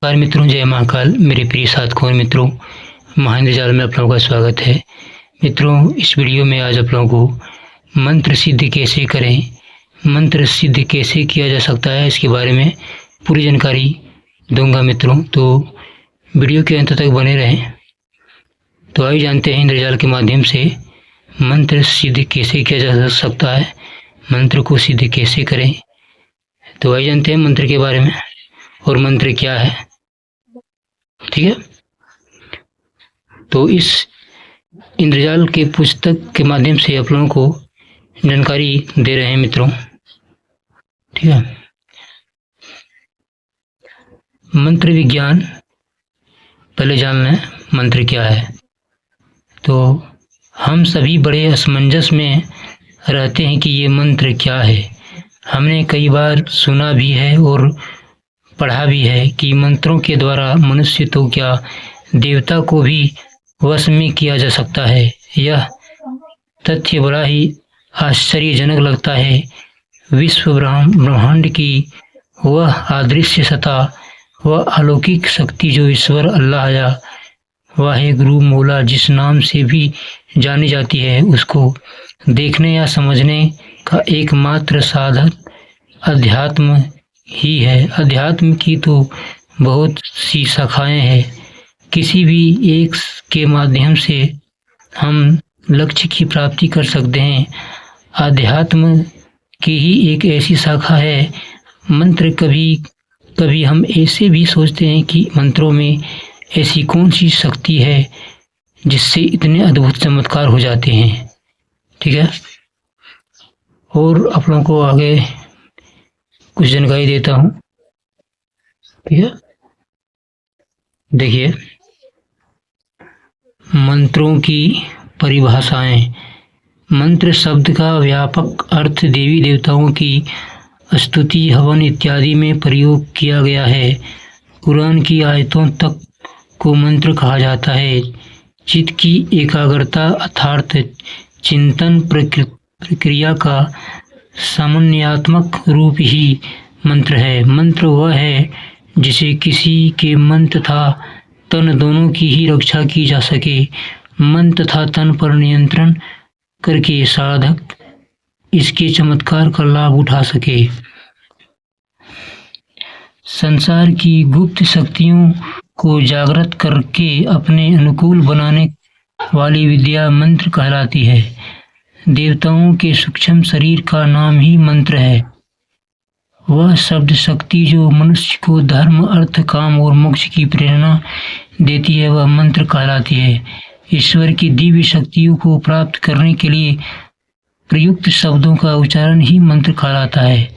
नमस्कार मित्रों, जय महाकाल। मेरे प्रिय साथी मित्रों, महेंद्र जाल में आप लोगों का स्वागत है। मित्रों, इस वीडियो में आज आप लोगों को मंत्र सिद्ध कैसे करें, मंत्र सिद्ध कैसे किया जा सकता है, इसके बारे में पूरी जानकारी दूंगा मित्रों। तो वीडियो के अंत तक बने रहें। तो आइए जानते हैं इंद्रजाल के माध्यम से मंत्र सिद्ध कैसे किया जा सकता है, मंत्र को सिद्ध कैसे करें। तो आइए जानते हैं मंत्र के बारे में और मंत्र क्या है। ठीक है, तो इस इंद्रजाल के पुस्तक के माध्यम से आप लोगों को जानकारी दे रहे हैं मित्रों। ठीक है, मंत्र विज्ञान पहले जान लें मंत्र क्या है। तो हम सभी बड़े असमंजस में रहते हैं कि ये मंत्र क्या है। हमने कई बार सुना भी है और पढ़ा भी है कि मंत्रों के द्वारा मनुष्य तो क्या देवता को भी वश में किया जा सकता है। यह तथ्य बड़ा ही आश्चर्यजनक लगता है। विश्व ब्रह्मांड की वह अदृश्य सत्ता, वह अलौकिक शक्ति जो ईश्वर अल्लाह या वाहे गुरु मौला जिस नाम से भी जानी जाती है, उसको देखने या समझने का एकमात्र साधन अध्यात्म ही है। अध्यात्म की तो बहुत सी शाखाएं हैं। किसी भी एक के माध्यम से हम लक्ष्य की प्राप्ति कर सकते हैं। अध्यात्म की ही एक ऐसी शाखा है। मंत्र कभी हम ऐसे भी सोचते हैं कि मंत्रों में ऐसी कौन सी शक्ति है जिससे इतने अद्भुत चमत्कार हो जाते हैं। ठीक है, और आप लोगों को आगे कुछ जानकारी देता हूँ। ठीक है, देखिए मंत्रों की परिभाषाएं। मंत्र शब्द का व्यापक अर्थ देवी देवताओं की स्तुति, हवन इत्यादि में प्रयोग किया गया है। कुरान की आयतों तक को मंत्र कहा जाता है। चित्त की एकाग्रता अर्थात चिंतन प्रक्रिया का सामान्यात्मक रूप ही मंत्र है। मंत्र वह है जिसे किसी के मन तथा तन दोनों की ही रक्षा की जा सके। मन तथा तन पर नियंत्रण करके साधक इसके चमत्कार का लाभ उठा सके। संसार की गुप्त शक्तियों को जागृत करके अपने अनुकूल बनाने वाली विद्या मंत्र कहलाती है। देवताओं के सूक्ष्म शरीर का नाम ही मंत्र है। वह शब्द शक्ति जो मनुष्य को धर्म, अर्थ, काम और मोक्ष की प्रेरणा देती है, वह मंत्र कहलाती है। ईश्वर की दिव्य शक्तियों को प्राप्त करने के लिए प्रयुक्त शब्दों का उच्चारण ही मंत्र कहलाता है।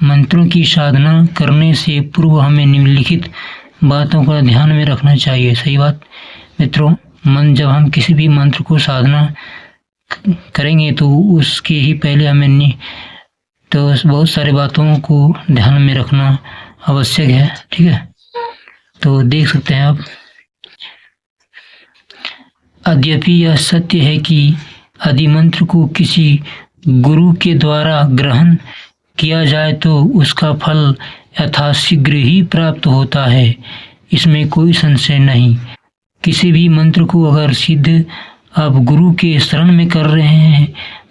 मंत्रों की साधना करने से पूर्व हमें निम्नलिखित बातों का ध्यान में रखना चाहिए। सही बात मित्रों, जब हम किसी भी मंत्र को साधना करेंगे तो उसके ही पहले हमें तो बहुत सारी बातों को ध्यान में रखना आवश्यक है। ठीक है, तो देख सकते हैं आप। यद्यपि यह सत्य है कि यदि मंत्र को किसी गुरु के द्वारा ग्रहण किया जाए तो उसका फल यथाशीघ्र ही प्राप्त होता है, इसमें कोई संशय नहीं। किसी भी मंत्र को अगर सिद्ध आप गुरु के शरण में कर रहे हैं,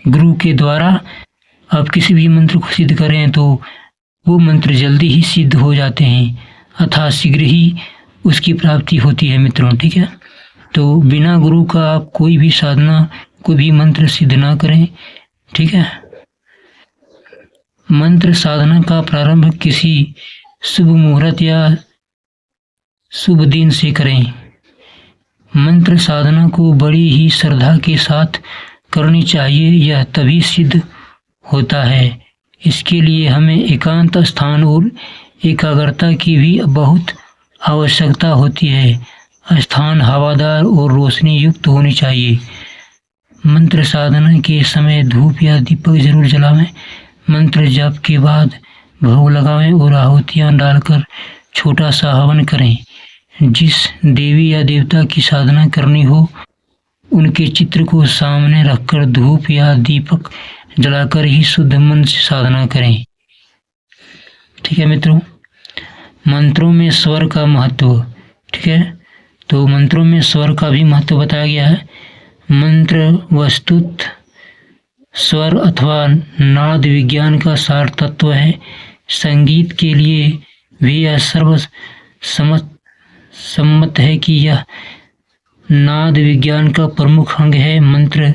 गुरु के द्वारा आप किसी भी मंत्र को सिद्ध कर रहे हैं, तो वो मंत्र जल्दी ही सिद्ध हो जाते हैं, अथवा शीघ्र ही उसकी प्राप्ति होती है मित्रों। ठीक है, तो बिना गुरु का आप कोई भी साधना, कोई भी मंत्र सिद्ध ना करें। ठीक है, मंत्र साधना का प्रारंभ किसी शुभ मुहूर्त या शुभ दिन से करें। मंत्र साधना को बड़ी ही श्रद्धा के साथ करनी चाहिए, यह तभी सिद्ध होता है। इसके लिए हमें एकांत स्थान और एकाग्रता की भी बहुत आवश्यकता होती है। स्थान हवादार और रोशनी युक्त होनी चाहिए। मंत्र साधना के समय धूप या दीपक जरूर जलावें। मंत्र जाप के बाद भोग लगावें और आहुतियाँ डालकर छोटा सा हवन करें। जिस देवी या देवता की साधना करनी हो, उनके चित्र को सामने रखकर धूप या दीपक जलाकर ही शुद्ध मन से साधना करें। ठीक है मित्रों, मंत्रों में स्वर का महत्व। ठीक है, तो मंत्रों में स्वर का भी महत्व बताया गया है। मंत्र वस्तुत स्वर अथवा नाद विज्ञान का सार तत्व है। संगीत के लिए भी यह सम्मत है कि यह नाद विज्ञान का प्रमुख अंग है। मंत्र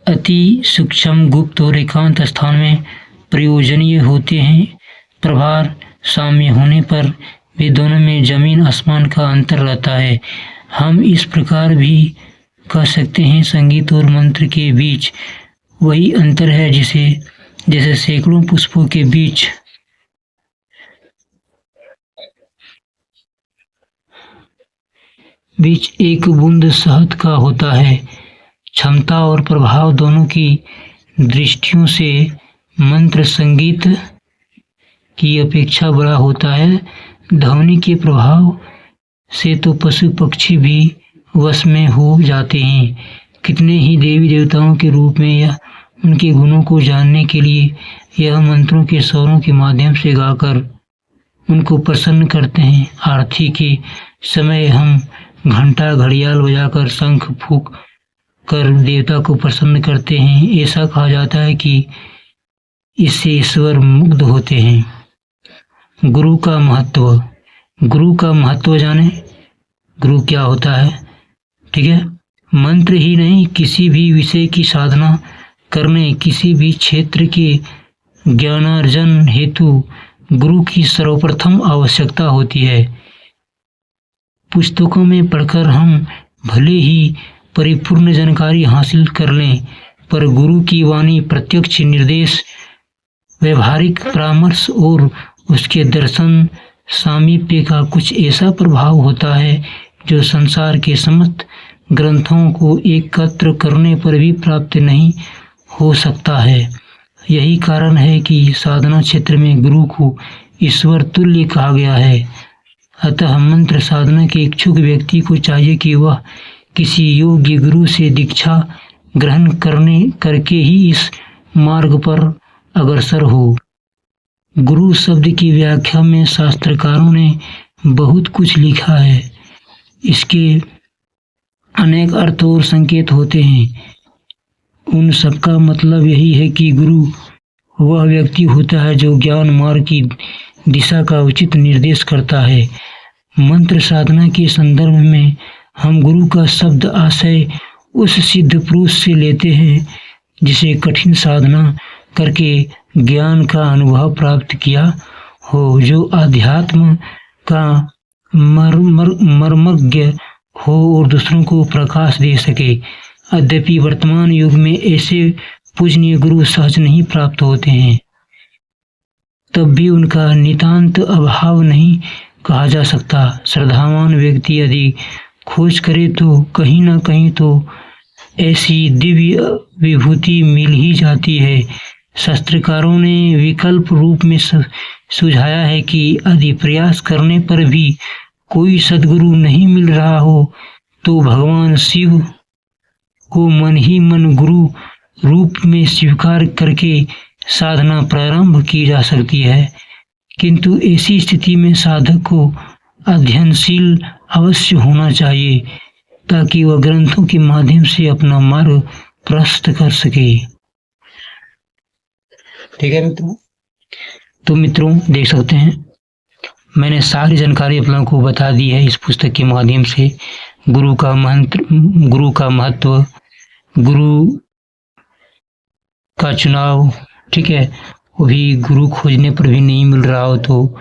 अति सूक्ष्म, गुप्त और एकांत स्थान में प्रयोजनीय होते हैं। प्रभार साम्य होने पर वे दोनों में जमीन आसमान का अंतर रहता है। हम इस प्रकार भी कह सकते हैं, संगीत और मंत्र के बीच वही अंतर है जैसे सैकड़ों पुष्पों के बीच एक बूंद शहद का होता है। क्षमता और प्रभाव दोनों की दृष्टियों से मंत्र संगीत की अपेक्षा बड़ा होता है। ध्वनि के प्रभाव से तो पशु पक्षी भी वश में हो जाते हैं। कितने ही देवी देवताओं के रूप में या उनके गुणों को जानने के लिए यह मंत्रों के स्वरों के माध्यम से गाकर उनको प्रसन्न करते हैं। आरती के समय हम घंटा घड़ियाल बजाकर शंख फूंक कर देवता को प्रसन्न करते हैं। ऐसा कहा जाता है कि इससे ईश्वर मुग्ध होते हैं। गुरु का महत्व। गुरु का महत्व जाने, गुरु क्या होता है। ठीक है, मंत्र ही नहीं, किसी भी विषय की साधना करने, किसी भी क्षेत्र के ज्ञानार्जन हेतु गुरु की सर्वप्रथम आवश्यकता होती है। पुस्तकों में पढ़कर हम भले ही परिपूर्ण जानकारी हासिल कर लें, पर गुरु की वाणी, प्रत्यक्ष निर्देश, व्यवहारिक परामर्श और उसके दर्शन सामीप्य का कुछ ऐसा प्रभाव होता है जो संसार के समस्त ग्रंथों को एकत्र करने पर भी प्राप्त नहीं हो सकता है। यही कारण है कि साधना क्षेत्र में गुरु को ईश्वर तुल्य कहा गया है। अतः मंत्र साधना के इच्छुक व्यक्ति को चाहिए कि वह किसी योग्य गुरु से दीक्षा ग्रहण करके ही इस मार्ग पर अग्रसर हो। गुरु शब्द की व्याख्या में शास्त्रकारों ने बहुत कुछ लिखा है। इसके अनेक अर्थ और संकेत होते हैं। उन सबका मतलब यही है कि गुरु वह व्यक्ति होता है जो ज्ञान मार्ग की दिशा का उचित निर्देश करता है। मंत्र साधना के संदर्भ में हम गुरु का शब्द आशय उस सिद्ध पुरुष से लेते हैं जिसे कठिन साधना करके ज्ञान का अनुभव प्राप्त किया हो, जो आध्यात्म का मर्मज्ञ हो और दूसरों को प्रकाश दे सके। यद्यपि वर्तमान युग में ऐसे पूजनीय गुरु सहज नहीं प्राप्त होते हैं, तब भी उनका नितांत अभाव नहीं कहा जा सकता। श्रद्धावान व्यक्ति यदि खोज करे तो कहीं न कहीं तो ऐसी दिव्य विभूति मिल ही जाती है। शास्त्रकारों ने विकल्प रूप में सुझाया है कि यदि प्रयास करने पर भी कोई सद्गुरु नहीं मिल रहा हो तो भगवान शिव को मन ही मन गुरु रूप में स्वीकार करके साधना प्रारंभ की जा सकती है। किंतु ऐसी स्थिति में साधक को अध्ययनशील अवश्य होना चाहिए ताकि वह ग्रंथों के माध्यम से अपना मार्ग प्रशस्त कर सके। ठीक है मित्रों, तो मित्रों देख सकते हैं मैंने सारी जानकारी आप लोगों को बता दी है इस पुस्तक के माध्यम से। गुरु का महत्व, गुरु का चुनाव। ठीक है, वो भी गुरु खोजने पर भी नहीं मिल रहा हो तो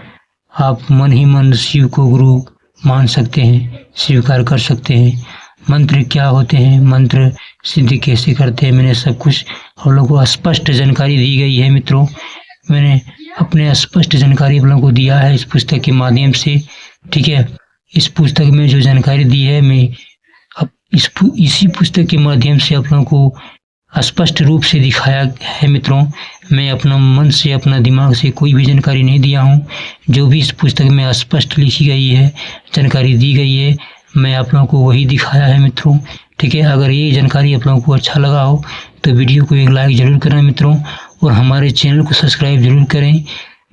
आप मन ही मन शिव को गुरु मान सकते हैं, स्वीकार कर सकते हैं। मंत्र क्या होते हैं, मंत्र सिद्धि कैसे करते हैं, मैंने सब कुछ आप लोगों को स्पष्ट जानकारी दी गई है। मित्रों, मैंने अपने स्पष्ट जानकारी आप लोगों को दिया है इस पुस्तक के माध्यम से। ठीक है, इस पुस्तक में जो जानकारी दी है मैं अब इसी पुस्तक के माध्यम से आप लोगों को स्पष्ट रूप से दिखाया है। मित्रों, मैं अपना मन से, अपना दिमाग से कोई भी जानकारी नहीं दिया हूँ। जो भी इस पुस्तक में स्पष्ट लिखी गई है, जानकारी दी गई है, मैं आप लोगों को वही दिखाया है मित्रों। ठीक है, अगर ये जानकारी आप लोगों को अच्छा लगा हो तो वीडियो को एक लाइक ज़रूर करें मित्रों, और हमारे चैनल को सब्सक्राइब ज़रूर करें।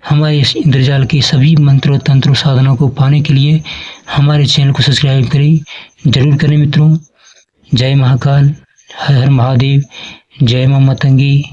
हमारे इस इंद्रजाल के सभी मंत्रों तंत्रों साधनों को पाने के लिए हमारे चैनल को सब्सक्राइब करें, जरूर करें मित्रों। जय महाकाल, हर हर महादेव, जय मां मतंगी।